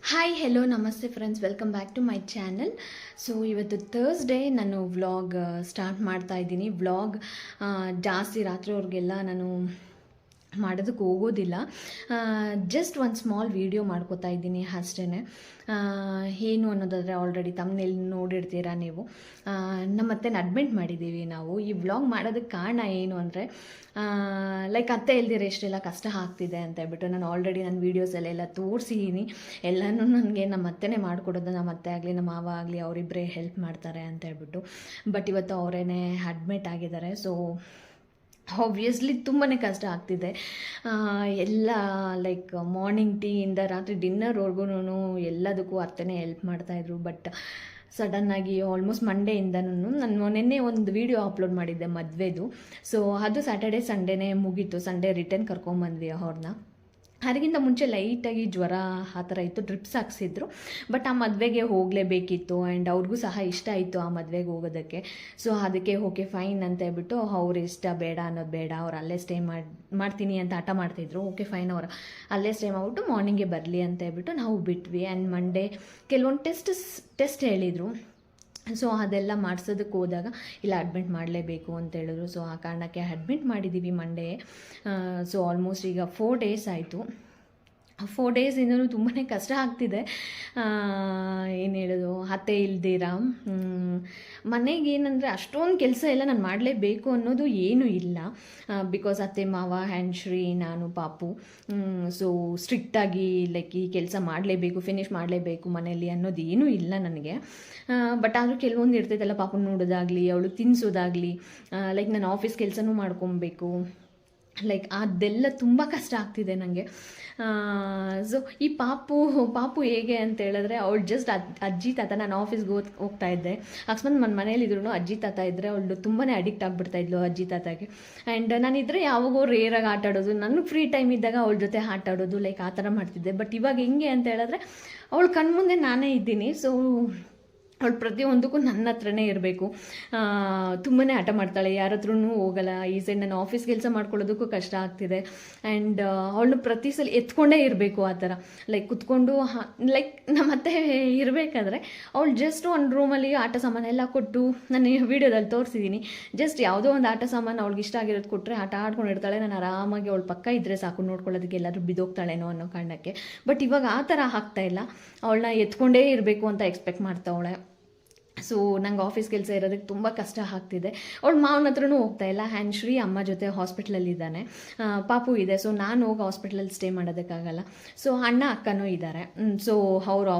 Hi hello ನಮಸ್ತೆ friends, welcome back to my channel. So ಇವತ್ತು Thursday ನಾನು vlog start ಮಾಡ್ತಾ ಇದ್ದೀನಿ. ವ್ಲಾಗ್ ಜಾಸ್ತಿ ರಾತ್ರಿವರೆಗೆಲ್ಲ ನಾನು ಮಾಡೋದಕ್ಕೆ ಹೋಗೋದಿಲ್ಲ. ಜಸ್ಟ್ ಒಂದು ಸ್ಮಾಲ್ ವೀಡಿಯೋ ಮಾಡ್ಕೋತಾ ಇದ್ದೀನಿ ಅಷ್ಟೇ. ಏನು ಅನ್ನೋದಾದರೆ ಆಲ್ರೆಡಿ ತಮ್ಮನೇಲಿ ನೋಡಿರ್ತೀರ ನೀವು. ನಮ್ಮತ್ತೆ ಅಡ್ಮಿಟ್ ಮಾಡಿದ್ದೀವಿ ನಾವು. ಈ ವ್ಲಾಗ್ ಮಾಡೋದಕ್ಕೆ ಕಾರಣ ಏನು ಅಂದರೆ ಲೈಕ್ ಅತ್ತೆ ಇಲ್ದಿರ ಎಷ್ಟೆಲ್ಲ ಕಷ್ಟ ಆಗ್ತಿದೆ ಅಂತ ಹೇಳ್ಬಿಟ್ಟು ನಾನು ಆಲ್ರೆಡಿ ನನ್ನ ವೀಡಿಯೋಸಲ್ಲೆಲ್ಲ ತೋರಿಸಿದ್ದೀನಿ. ಎಲ್ಲನೂ ನನಗೆ ನಮ್ಮ ಅತ್ತೆನೇ ಮಾಡಿಕೊಡೋದು. ನಮ್ಮ ಅತ್ತೆ ಆಗಲಿ ನಮ್ಮ ಮಾವ ಆಗಲಿ ಅವರಿಬ್ಬರೇ ಹೆಲ್ಪ್ ಮಾಡ್ತಾರೆ ಅಂತ ಹೇಳ್ಬಿಟ್ಟು. ಬಟ್ ಇವತ್ತು ಅವರೇ ಅಡ್ಮಿಟ್ ಆಗಿದ್ದಾರೆ. ಸೊ ಆಬ್ವಿಯಸ್ಲಿ ತುಂಬಾ ಕಷ್ಟ ಆಗ್ತಿದೆ. ಎಲ್ಲ ಲೈಕ್ ಮಾರ್ನಿಂಗ್ ಟೀಯಿಂದ ರಾತ್ರಿ ಡಿನ್ನರ್ವರೆಗೂ ಎಲ್ಲದಕ್ಕೂ ಅತ್ತೆನೇ ಹೆಲ್ಪ್ ಮಾಡ್ತಾಯಿದ್ರು. ಬಟ್ ಸಡನ್ನಾಗಿ ಆಲ್ಮೋಸ್ಟ್ ಮಂಡೆಯಿಂದನೂ ನಾನು ನಿನ್ನೆ ಒಂದು ವೀಡಿಯೋ ಅಪ್ಲೋಡ್ ಮಾಡಿದ್ದೆ ಮದುವೆದು. ಸೊ ಅದು ಸ್ಯಾಟರ್ಡೆ ಸಂಡೇನೇ ಮುಗೀತು. ಸಂಡೇ ರಿಟರ್ನ್ ಕರ್ಕೊಂಬಂದ್ವಿ ಅವ್ರನ್ನ. ಅದಕ್ಕಿಂತ ಮುಂಚೆ ಲೈಟಾಗಿ ಜ್ವರ ಆ ಥರ ಇತ್ತು, ಡ್ರಿಪ್ಸ್ ಹಾಕ್ಸಿದ್ರು. ಬಟ್ ಆ ಮದುವೆಗೆ ಹೋಗಲೇಬೇಕಿತ್ತು ಆ್ಯಂಡ್ ಅವ್ರಿಗೂ ಸಹ ಇಷ್ಟ ಆಯಿತು ಆ ಮದುವೆಗೆ ಹೋಗೋದಕ್ಕೆ. ಸೊ ಅದಕ್ಕೆ ಓಕೆ ಫೈನ್ ಅಂತ ಹೇಳ್ಬಿಟ್ಟು ಅವ್ರ ಇಷ್ಟ, ಬೇಡ ಅನ್ನೋದು ಬೇಡ, ಅವ್ರು ಅಲ್ಲೇ ಸ್ಟೇ ಮಾಡ್ತೀನಿ ಅಂತ ಹಠ ಮಾಡ್ತಿದ್ರು. ಓಕೆ ಫೈನ್, ಅವರು ಅಲ್ಲೇ ಸ್ಟೇ ಮಾಡಿಬಿಟ್ಟು ಮಾರ್ನಿಂಗೇ ಬರಲಿ ಅಂತ ಹೇಳ್ಬಿಟ್ಟು ನಾವು ಬಿಟ್ವಿ. ಆ್ಯಂಡ್ ಮಂಡೇ ಕೆಲವೊಂದು ಟೆಸ್ಟ್ ಹೇಳಿದರು. ಸೊ ಅದೆಲ್ಲ ಮಾಡಿಸೋದಕ್ಕೆ ಹೋದಾಗ ಇಲ್ಲ ಅಡ್ಮಿಟ್ ಮಾಡಲೇಬೇಕು ಅಂತ ಹೇಳಿದ್ರು. ಸೊ ಆ ಕಾರಣಕ್ಕೆ ಅಡ್ಮಿಟ್ ಮಾಡಿದ್ದೀವಿ ಮಂಡೇ. ಸೊ ಆಲ್ಮೋಸ್ಟ್ ಈಗ 4 ಡೇಸ್ ಆಯಿತು. 4 ಡೇಸಿಂದಲೂ ತುಂಬಾ ಕಷ್ಟ ಆಗ್ತಿದೆ. ಏನು ಹೇಳೋದು, ಅತ್ತೆ ಇಲ್ದಿರ ಮನೆಗೆ ಏನಂದರೆ ಅಷ್ಟೊಂದು ಕೆಲಸ ಎಲ್ಲ ನಾನು ಮಾಡಲೇಬೇಕು ಅನ್ನೋದು ಏನೂ ಇಲ್ಲ. ಬಿಕಾಸ್ ಅತ್ತೆ ಮಾವ ಆ್ಯಂಡ್ ಶ್ರೀ ನಾನು ಪಾಪು. ಸೊ ಸ್ಟ್ರಿಕ್ಟಾಗಿ ಲೈಕ್ ಈ ಕೆಲಸ ಮಾಡಲೇಬೇಕು, ಫಿನಿಷ್ ಮಾಡಲೇಬೇಕು ಮನೇಲಿ ಅನ್ನೋದು ಏನೂ ಇಲ್ಲ ನನಗೆ. ಬಟ್ ಆದರೂ ಕೆಲವೊಂದು ಇರ್ತೈತಲ್ಲ, ಪಾಪು ನೋಡೋದಾಗಲಿ ಅವಳು ತಿನ್ನಿಸೋದಾಗಲಿ, ಲೈಕ್ ನಾನು ಆಫೀಸ್ ಕೆಲಸನೂ ಮಾಡ್ಕೊಬೇಕು. ಲೈಕ್ ಅದೆಲ್ಲ ತುಂಬ ಕಷ್ಟ ಆಗ್ತಿದೆ ನನಗೆ. ಸೊ ಈ ಪಾಪು ಹೇಗೆ ಅಂತ ಹೇಳಿದ್ರೆ, ಅವಳು ಜಸ್ಟ್ ಅಜ್ಜಿ ತಾತ, ನಾನು ಆಫೀಸ್ಗೆ ಹೋಗ್ತಾ ಇದ್ದೆ, ಅಕಸ್ಮಾತ್ ನನ್ನ ಮನೇಲಿದ್ರು ಅಜ್ಜಿ ತಾತ ಇದ್ದರೆ ಅವಳು ತುಂಬಾ ಅಡಿಕ್ಟ್ ಆಗಿಬಿಡ್ತಾಯಿದ್ಲು ಅಜ್ಜಿ ತಾತಗೆ. ಆ್ಯಂಡ್ ನಾನಿದ್ದರೆ ಯಾವಾಗೋ ರೇರಾಗಿ ಆಟ ಆಡೋದು, ನನಗೆ ಫ್ರೀ ಟೈಮ್ ಇದ್ದಾಗ ಅವಳ ಜೊತೆ ಆಟ ಆಡೋದು, ಲೈಕ್ ಆ ಥರ ಮಾಡ್ತಿದ್ದೆ. ಬಟ್ ಇವಾಗ ಹೆಂಗೆ ಅಂತ ಹೇಳಿದ್ರೆ ಅವಳು ಕಣ್ಮುಂದೆ ನಾನೇ ಇದ್ದೀನಿ. ಸೊ ಅವಳು ಪ್ರತಿಯೊಂದಕ್ಕೂ ನನ್ನ ಹತ್ರನೇ ಇರಬೇಕು. ತುಂಬಾ ಹಠ ಮಾಡ್ತಾಳೆ, ಯಾರ ಹತ್ರನೂ ಹೋಗಲ್ಲ. ಈ ಸೈಡ್ ನಾನು ಆಫೀಸ್ ಕೆಲಸ ಮಾಡ್ಕೊಳ್ಳೋದಕ್ಕೂ ಕಷ್ಟ ಆಗ್ತಿದೆ. ಆ್ಯಂಡ್ ಅವಳನ್ನ ಪ್ರತಿ ಸಲ ಎತ್ಕೊಂಡೇ ಇರಬೇಕು ಆ ಥರ. ಲೈಕ್ ಕುತ್ಕೊಂಡು ಲೈಕ್ ನಮ್ಮತ್ತೆ ಇರಬೇಕಾದ್ರೆ ಅವಳು ಜಸ್ಟ್ ಒಂದು ರೂಮಲ್ಲಿ ಆಟ ಸಾಮಾನೆಲ್ಲ ಕೊಟ್ಟು, ನಾನು ವೀಡಿಯೋದಲ್ಲಿ ತೋರಿಸಿದ್ದೀನಿ, ಜಸ್ಟ್ ಯಾವುದೋ ಒಂದು ಆಟ ಸಾಮಾನು ಅವ್ಳಿಗೆ ಇಷ್ಟ ಆಗಿರೋದು ಕೊಟ್ಟರೆ ಆಟ ಆಡ್ಕೊಂಡಿರ್ತಾಳೆ. ನಾನು ಆರಾಮಾಗಿ ಅವಳ ಪಕ್ಕ ಇದ್ದರೆ ಸಾಕು, ನೋಡ್ಕೊಳ್ಳೋದಕ್ಕೆ ಎಲ್ಲರೂ ಬಿದ್ದೋಗ್ತಾಳೇನೋ ಅನ್ನೋ ಕಾರಣಕ್ಕೆ. ಬಟ್ ಇವಾಗ ಆ ಥರ ಆಗ್ತಾಯಿಲ್ಲ. ಅವಳನ್ನ ಎತ್ಕೊಂಡೇ ಇರಬೇಕು ಅಂತ ಎಕ್ಸ್ಪೆಕ್ಟ್ ಮಾಡ್ತಾವಳೆ. ಸೊ ನಂಗೆ ಆಫೀಸ್ ಕೆಲಸ ಇರೋದಕ್ಕೆ ತುಂಬ ಕಷ್ಟ ಆಗ್ತಿದೆ. ಅವಳು ಮಾವನ ಹತ್ರನೂ ಹೋಗ್ತಾಯಿಲ್ಲ. ಆ್ಯಂಡ್ ಶ್ರೀ ಅಮ್ಮ ಜೊತೆ ಹಾಸ್ಪಿಟ್ಲಲ್ಲಿದ್ದಾನೆ, ಪಾಪು ಇದೆ. ಸೊ ನಾನು ಹೋಗಿ ಹಾಸ್ಪಿಟ್ಲಲ್ಲಿ ಸ್ಟೇ ಮಾಡೋದಕ್ಕಾಗಲ್ಲ. ಸೊ ಅಣ್ಣ ಅಕ್ಕನೂ ಇದ್ದಾರೆ. ಸೊ ಅವರು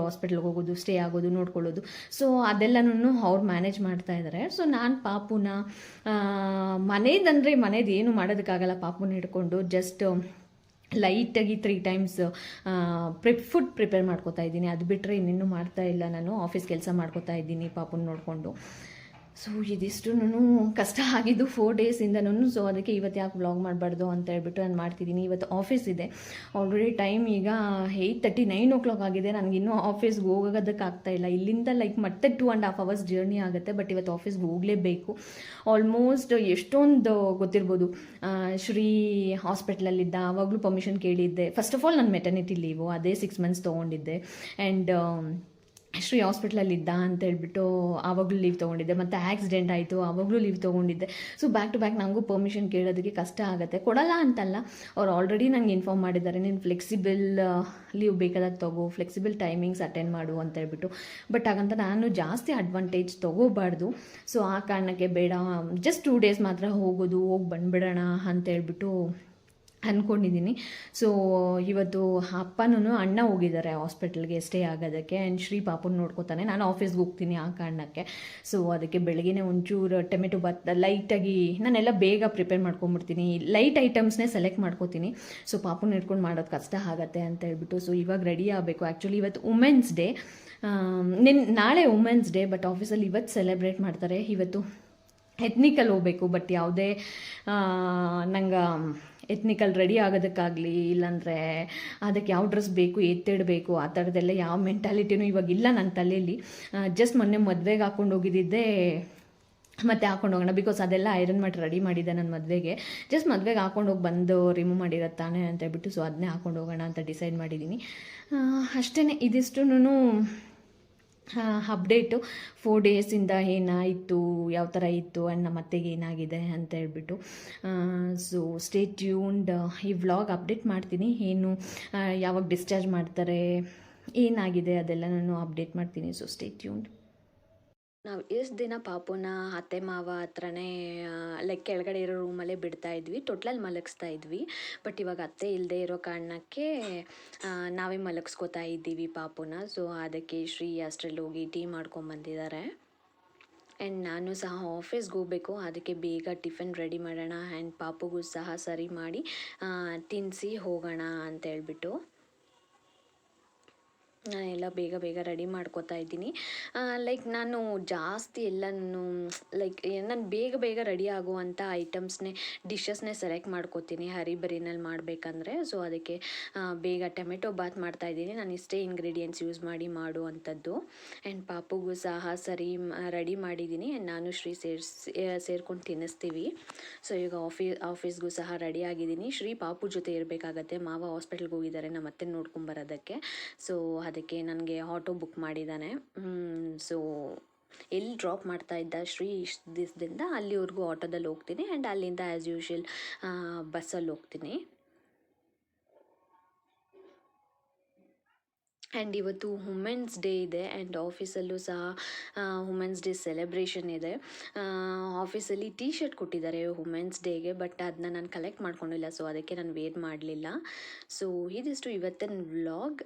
ಹಾಸ್ಪಿಟ್ಲಿಗೆ ಹೋಗೋದು, ಸ್ಟೇ ಆಗೋದು, ನೋಡ್ಕೊಳ್ಳೋದು, ಸೊ ಅದೆಲ್ಲನೂ ಅವ್ರು ಮ್ಯಾನೇಜ್ ಮಾಡ್ತಾ ಇದ್ದಾರೆ. ಸೊ ನಾನು ಪಾಪುನ ಮನೇದು ಏನು ಮಾಡೋದಕ್ಕಾಗಲ್ಲ. ಪಾಪುನ ಹಿಡ್ಕೊಂಡು ಜಸ್ಟ್ ಲೈಟಾಗಿ 3 ಟೈಮ್ಸ್ ಫುಡ್ ಪ್ರಿಪೇರ್ ಮಾಡ್ಕೋತಾ ಇದ್ದೀನಿ. ಅದು ಬಿಟ್ಟರೆ ಇನ್ನೇನು ಮಾಡ್ತಾ ಇಲ್ಲ. ನಾನು ಆಫೀಸ್ ಕೆಲಸ ಮಾಡ್ಕೋತಾ ಇದ್ದೀನಿ ಪಾಪುನ ನೋಡಿಕೊಂಡು. ಸೊ ಇದಿಷ್ಟು ಕಷ್ಟ ಆಗಿದ್ದು 4 ಡೇಸಿಂದನೂ. ಸೊ ಅದಕ್ಕೆ ಇವತ್ತು ಯಾಕೆ ವ್ಲಾಗ್ ಮಾಡಬಾರ್ದು ಅಂತ ಹೇಳ್ಬಿಟ್ಟು ನಾನು ಮಾಡ್ತಿದ್ದೀನಿ. ಇವತ್ತು ಆಫೀಸ್ ಇದೆ. ಆಲ್ರೆಡಿ ಟೈಮ್ ಈಗ 8:30, 9 o'clock ಆಗಿದೆ. ನನಗಿನ್ನೂ ಆಫೀಸ್ಗೆ ಹೋಗೋದಕ್ಕಾಗ್ತಾಯಿಲ್ಲ. ಇಲ್ಲಿಂದ ಲೈಕ್ ಮತ್ತೆ 2.5 hours ಜರ್ನಿ ಆಗುತ್ತೆ. ಬಟ್ ಇವತ್ತು ಆಫೀಸ್ಗೆ ಹೋಗಲೇಬೇಕು. ಆಲ್ಮೋಸ್ಟ್ ಎಷ್ಟೊಂದು ಗೊತ್ತಿರ್ಬೋದು, ಶ್ರೀ ಹಾಸ್ಪಿಟ್ಲಲ್ಲಿದ್ದ ಆವಾಗಲೂ ಪರ್ಮಿಷನ್ ಕೇಳಿದ್ದೆ. ಫಸ್ಟ್ ಆಫ್ ಆಲ್ ನಾನು ಮೆಟರ್ನಿಟಿ ಲೀವು ಅದೇ 6 months ತೊಗೊಂಡಿದ್ದೆ. ಆ್ಯಂಡ್ ಶ್ರೀ ಹಾಸ್ಪಿಟ್ಲಲ್ಲಿದ್ದ ಅಂತ ಹೇಳ್ಬಿಟ್ಟು ಆವಾಗಲೂ ಲೀವ್ ತೊಗೊಂಡಿದ್ದೆ. ಮತ್ತು ಆಕ್ಸಿಡೆಂಟ್ ಆಯಿತು, ಆವಾಗಲೂ ಲೀವ್ ತೊಗೊಂಡಿದ್ದೆ. ಸೊ ಬ್ಯಾಕ್ ಟು ಬ್ಯಾಕ್ ನನಗೂ ಪರ್ಮಿಷನ್ ಕೇಳೋದಕ್ಕೆ ಕಷ್ಟ ಆಗುತ್ತೆ. ಕೊಡಲ್ಲ ಅಂತಲ್ಲ, ಅವ್ರು ಆಲ್ರೆಡಿ ನನಗೆ ಇನ್ಫಾರ್ಮ್ ಮಾಡಿದ್ದಾರೆ, ನೀನು ಫ್ಲೆಕ್ಸಿಬಲ್ ಲೀವ್ ಬೇಕಾದಾಗ ತಗೋ, ಫ್ಲೆಕ್ಸಿಬಲ್ ಟೈಮಿಂಗ್ಸ್ ಅಟೆಂಡ್ ಮಾಡು ಅಂತ ಹೇಳ್ಬಿಟ್ಟು. ಬಟ್ ಹಾಗಂತ ನಾನು ಜಾಸ್ತಿ ಅಡ್ವಾಂಟೇಜ್ ತೊಗೋಬಾರ್ದು. ಸೊ ಆ ಕಾರಣಕ್ಕೆ ಬೇಡ, ಜಸ್ಟ್ 2 days ಮಾತ್ರ ಹೋಗಿ ಬಂದುಬಿಡೋಣ ಅಂತ ಹೇಳ್ಬಿಟ್ಟು ಅಂದ್ಕೊಂಡಿದ್ದೀನಿ. ಸೊ ಇವತ್ತು ಅಪ್ಪನೂ ಅಣ್ಣ ಹೋಗಿದ್ದಾರೆ ಹಾಸ್ಪಿಟಲ್ಗೆ ಸ್ಟೇ ಆಗೋದಕ್ಕೆ. ಆ್ಯಂಡ್ ಶ್ರೀ ಪಾಪುನ ನೋಡ್ಕೋತಾನೆ, ನಾನು ಆಫೀಸ್ಗೆ ಹೋಗ್ತೀನಿ ಆ ಕಾರಣಕ್ಕೆ. ಸೊ ಅದಕ್ಕೆ ಬೆಳಗ್ಗೆನೇ ಒಂಚೂರು ಟೊಮೆಟೊ ಬಾತ್ ಲೈಟಾಗಿ ನಾನೆಲ್ಲ ಬೇಗ ಪ್ರಿಪೇರ್ ಮಾಡ್ಕೊಂಬಿಡ್ತೀನಿ. ಲೈಟ್ ಐಟಮ್ಸ್ನೇ ಸೆಲೆಕ್ಟ್ ಮಾಡ್ಕೋತೀನಿ. ಸೊ ಪಾಪುನ ಇಟ್ಕೊಂಡು ಮಾಡೋದು ಕಷ್ಟ ಆಗುತ್ತೆ ಅಂತ ಹೇಳ್ಬಿಟ್ಟು. ಸೊ ಇವಾಗ ರೆಡಿ ಆಗಬೇಕು. ಆ್ಯಕ್ಚುಲಿ ಇವತ್ತು ವುಮೆನ್ಸ್ ಡೇ, ನಾಳೆ ವುಮೆನ್ಸ್ ಡೇ, ಬಟ್ ಆಫೀಸಲ್ಲಿ ಇವತ್ತು ಸೆಲೆಬ್ರೇಟ್ ಮಾಡ್ತಾರೆ. ಇವತ್ತು ಎತ್ನಿಕಲ್ ಹೋಗಬೇಕು. ಬಟ್ ಯಾವುದೇ ನಂಗೆ ಎತ್ನಿಕಲ್ ರೆಡಿ ಆಗೋದಕ್ಕಾಗಲಿ, ಇಲ್ಲಾಂದರೆ ಅದಕ್ಕೆ ಯಾವ ಡ್ರೆಸ್ ಬೇಕು, ಎತ್ತಿಡಬೇಕು, ಆ ಥರದ್ದೆಲ್ಲ ಯಾವ ಮೆಂಟಾಲಿಟಿನೂ ಇವಾಗ ಇಲ್ಲ ನನ್ನ ತಲೆಯಲ್ಲಿ. ಜಸ್ಟ್ ಮೊನ್ನೆ ಮದುವೆಗೆ ಹಾಕ್ಕೊಂಡು ಹೋಗಿದ್ದೆ ಮತ್ತೆ ಹಾಕೊಂಡು ಹೋಗೋಣ, ಬಿಕಾಸ್ ಅದೆಲ್ಲ ಐರನ್ ಮಾಡಿ ರೆಡಿ ಮಾಡಿದ್ದೆ ನನ್ನ ಮದುವೆಗೆ. ಜಸ್ಟ್ ಮದುವೆಗೆ ಹಾಕೊಂಡು ಹೋಗಿ ಬಂದು ರಿಮೂವ್ ಮಾಡಿರತ್ತಾನೆ ಅಂತ ಹೇಳ್ಬಿಟ್ಟು, ಸೊ ಅದನ್ನೇ ಹಾಕೊಂಡು ಹೋಗೋಣ ಅಂತ ಡಿಸೈಡ್ ಮಾಡಿದ್ದೀನಿ. ಅಷ್ಟೇ, ಇದಿಷ್ಟು ಅಪ್ಡೇಟು 4 ಡೇಸಿಂದ ಏನಾಯಿತು, ಯಾವ ಥರ ಇತ್ತು ಆ್ಯಂಡ್ ನಮ್ಮ ಅತ್ತೆಗೆ ಏನಾಗಿದೆ ಅಂತ ಹೇಳ್ಬಿಟ್ಟು. So stay tuned. ಈ ವ್ಲಾಗ್ ಅಪ್ಡೇಟ್ ಮಾಡ್ತೀನಿ, ಏನು ಯಾವಾಗ ಡಿಸ್ಚಾರ್ಜ್ ಮಾಡ್ತಾರೆ, ಏನಾಗಿದೆ ಅದೆಲ್ಲ ನಾನು ಅಪ್ಡೇಟ್ ಮಾಡ್ತೀನಿ. So stay tuned. ನಾವು ಎಷ್ಟು ದಿನ ಪಾಪುನ ಅತ್ತೆ ಮಾವ ಹತ್ರನೇ ಲೈಕ್ ಕೆಳಗಡೆ ಇರೋ ರೂಮಲ್ಲೇ ಬಿಡ್ತಾ ಇದ್ವಿ, ತೊಟ್ಲಲ್ಲಿ ಮಲಗಿಸ್ತಾ ಇದ್ವಿ. ಬಟ್ ಇವಾಗ ಅತ್ತೆ ಇಲ್ಲದೆ ಇರೋ ಕಾರಣಕ್ಕೆ ನಾವೇ ಮಲಗಿಸ್ಕೋತಾ ಇದ್ದೀವಿ ಪಾಪುನ. ಸೊ ಅದಕ್ಕೆ ಶ್ರೀ ಅಷ್ಟರಲ್ಲಿ ಹೋಗಿ ಟೀ ಮಾಡ್ಕೊಂಬಂದಿದ್ದಾರೆ. ಆ್ಯಂಡ್ ನಾನು ಸಹ ಆಫೀಸ್ಗೆ ಹೋಗಬೇಕು, ಅದಕ್ಕೆ ಬೇಗ ಟಿಫಿನ್ ರೆಡಿ ಮಾಡೋಣ ಆ್ಯಂಡ್ ಪಾಪುಗೂ ಸಹ ಸರಿ ಮಾಡಿ ತಿನ್ನಿಸಿ ಹೋಗೋಣ ಅಂತ ಹೇಳ್ಬಿಟ್ಟು ನಾನೆಲ್ಲ ಬೇಗ ಬೇಗ ರೆಡಿ ಮಾಡ್ಕೋತಾ ಇದ್ದೀನಿ. ಲೈಕ್ ನಾನು ಜಾಸ್ತಿ ಎಲ್ಲನೂ ಲೈಕ್ ನಾನು ಬೇಗ ಬೇಗ ರೆಡಿ ಆಗುವಂಥ ಐಟಮ್ಸ್ನೇ ಡಿಶಸ್ನೇ ಸೆಲೆಕ್ಟ್ ಮಾಡ್ಕೋತೀನಿ ಹರಿಬರಿನಲ್ಲಿ ಮಾಡಬೇಕಂದ್ರೆ. ಸೊ ಅದಕ್ಕೆ ಬೇಗ ಟೊಮೆಟೊ ಬಾತ್ ಮಾಡ್ತಾಯಿದ್ದೀನಿ. ನಾನು ಇಷ್ಟೇ ಇಂಗ್ರೀಡಿಯೆಂಟ್ಸ್ ಯೂಸ್ ಮಾಡಿ ಮಾಡುವಂಥದ್ದು. ಆ್ಯಂಡ್ ಪಾಪುಗೂ ಸಹ ಸರಿ ರೆಡಿ ಮಾಡಿದ್ದೀನಿ. ಆ್ಯಂಡ್ ನಾನು ಶ್ರೀ ಸೇರ್ಕೊಂಡು ತಿನ್ನಿಸ್ತೀವಿ. ಸೊ ಈಗ ಆಫೀಸ್ಗೂ ಸಹ ರೆಡಿ ಆಗಿದ್ದೀನಿ. ಶ್ರೀ ಪಾಪು ಜೊತೆ ಇರಬೇಕಾಗತ್ತೆ, ಮಾವ ಹಾಸ್ಪಿಟ್ಲ್ಗೆ ಹೋಗಿದ್ದಾರೆ ನಮ್ಮ ಅತ್ತೆ ನೋಡ್ಕೊಂಬರೋದಕ್ಕೆ. ಸೊ ಅದಕ್ಕೆ ನನಗೆ ಆಟೋ ಬುಕ್ ಮಾಡಿದ್ದಾನೆ. ಸೊ ಎಲ್ಲಿ ಡ್ರಾಪ್ ಮಾಡ್ತಾ ಇದ್ದ ಶ್ರೀ ಇಷ್ಟು ದಿವಸದಿಂದ ಅಲ್ಲಿವರೆಗೂ ಆಟೋದಲ್ಲಿ ಹೋಗ್ತೀನಿ ಆ್ಯಂಡ್ ಅಲ್ಲಿಂದ ಆ್ಯಸ್ ಯೂಶ್ವಲ್ ಬಸ್ಸಲ್ಲಿ ಹೋಗ್ತೀನಿ. ಆ್ಯಂಡ್ ಇವತ್ತು ವುಮೆನ್ಸ್ ಡೇ ಇದೆ ಆ್ಯಂಡ್ ಆಫೀಸಲ್ಲೂ ಸಹ ವುಮೆನ್ಸ್ ಡೇ ಸೆಲೆಬ್ರೇಷನ್ ಇದೆ. ಆಫೀಸಲ್ಲಿ ಟೀ ಶರ್ಟ್ ಕೊಟ್ಟಿದ್ದಾರೆ ವುಮೆನ್ಸ್ ಡೇಗೆ, ಬಟ್ ಅದನ್ನ ನಾನು ಕಲೆಕ್ಟ್ ಮಾಡ್ಕೊಂಡಿಲ್ಲ. ಸೊ ಅದಕ್ಕೆ ನಾನು ವೇರ್ ಮಾಡಲಿಲ್ಲ. ಸೊ ಇದಿಷ್ಟು ಇವತ್ತಿನ ವ್ಲಾಗ್.